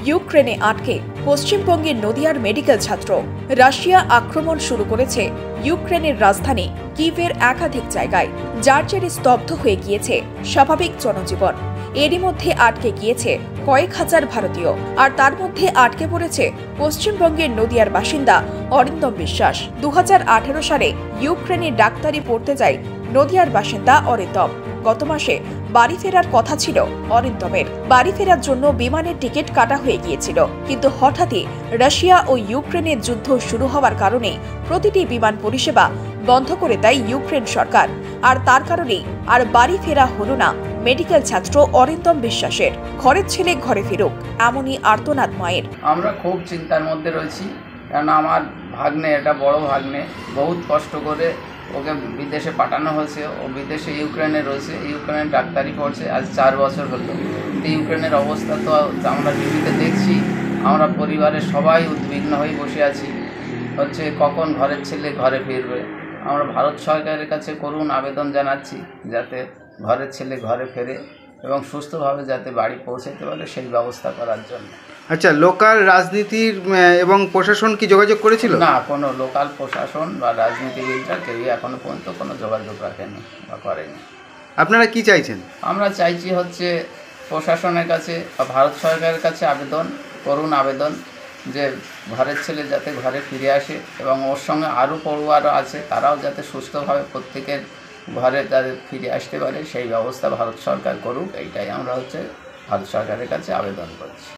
ইউক্রেনে আটকে পশ্চিমবঙ্গের নদিয়ার মেডিকেল ছাত্র। রাশিয়া আক্রমণ শুরু করেছে ইউক্রেনের রাজধানী কিভের একাধিক জায়গায়, যার জেরে স্তব্ধ হয়ে গিয়েছে স্বাভাবিক জনজীবন। এরই মধ্যে আটকে গিয়েছে কয়েক হাজার ভারতীয়, আর তার মধ্যে আটকে পড়েছে পশ্চিমবঙ্গের নদিয়ার বাসিন্দা অরিন্দম বিশ্বাস। 2018 সালে ইউক্রেনে ডাক্তারি পড়তে যায় নদিয়ার বাসিন্দা অরিন্দম। গত মাসে বাড়ি ফেরার কথা ছিল অরিন্দমের। বাড়ি ফেরার জন্য বিমানের টিকিট কাটা হয়ে গিয়েছিল, কিন্তু হঠাৎই রাশিয়া ও ইউক্রেনের যুদ্ধ শুরু হওয়ার কারণে প্রতিটি বিমান পরিষেবা বন্ধ করে দেয় ইউক্রেন সরকার। আর তার কারণেই আর বাড়ি ফেরা হলো না মেডিকেল ছাত্র অরিন্দম বিশ্বাসের। ঘরের ছেলে ঘরে ফিরুক, এমনই আর্তনাদ মায়ের। আমরা খুব চিন্তার মধ্যে রয়েছি, কারণ আমার ভাগ্নে, এটা বড় ভাগ্নে, বহুত কষ্ট করে ওকে বিদেশে পাঠানো হয়েছে। ও বিদেশে ইউক্রেনে রয়েছে, ইউক্রেনে ডাক্তারি পড়ছে, আজ 4 বছর হলো। তো ইউক্রেনের অবস্থা তো আমরা টিভিতে দেখছি, আমরা পরিবারের সবাই উদ্বিগ্ন হয়ে বসে আছি, হচ্ছে কখন ঘরের ছেলে ঘরে ফিরবে। আমরা ভারত সরকারের কাছে করুণ আবেদন জানাচ্ছি, যাতে ঘরের ছেলে ঘরে ফেরে এবং সুস্থভাবে যাতে বাড়ি পৌঁছাতে পারে, সেই ব্যবস্থা করার জন্য। আচ্ছা, লোকাল রাজনীতির এবং প্রশাসন কি যোগাযোগ করেছিল? না, কোনো লোকাল প্রশাসন বা রাজনীতিবিদরা কেউই এখনো পর্যন্ত কোনো যোগাযোগ রাখেনি বা করেনি। আপনারা কি চাইছেন? আমরা চাইছি হচ্ছে প্রশাসনের কাছে বা ভারত সরকারের কাছে করুণ আবেদন, যে ঘরের ছেলে যাতে ঘরে ফিরে আসে এবং ওর সঙ্গে আরও পড়ুয়ারও আছে, তারাও যাতে সুস্থভাবে প্রত্যেকের ঘরে যাতে ফিরে আসতে পারে, সেই ব্যবস্থা ভারত সরকার করুক। এইটাই আমরা হচ্ছে ভারত সরকারের কাছে আবেদন করছি।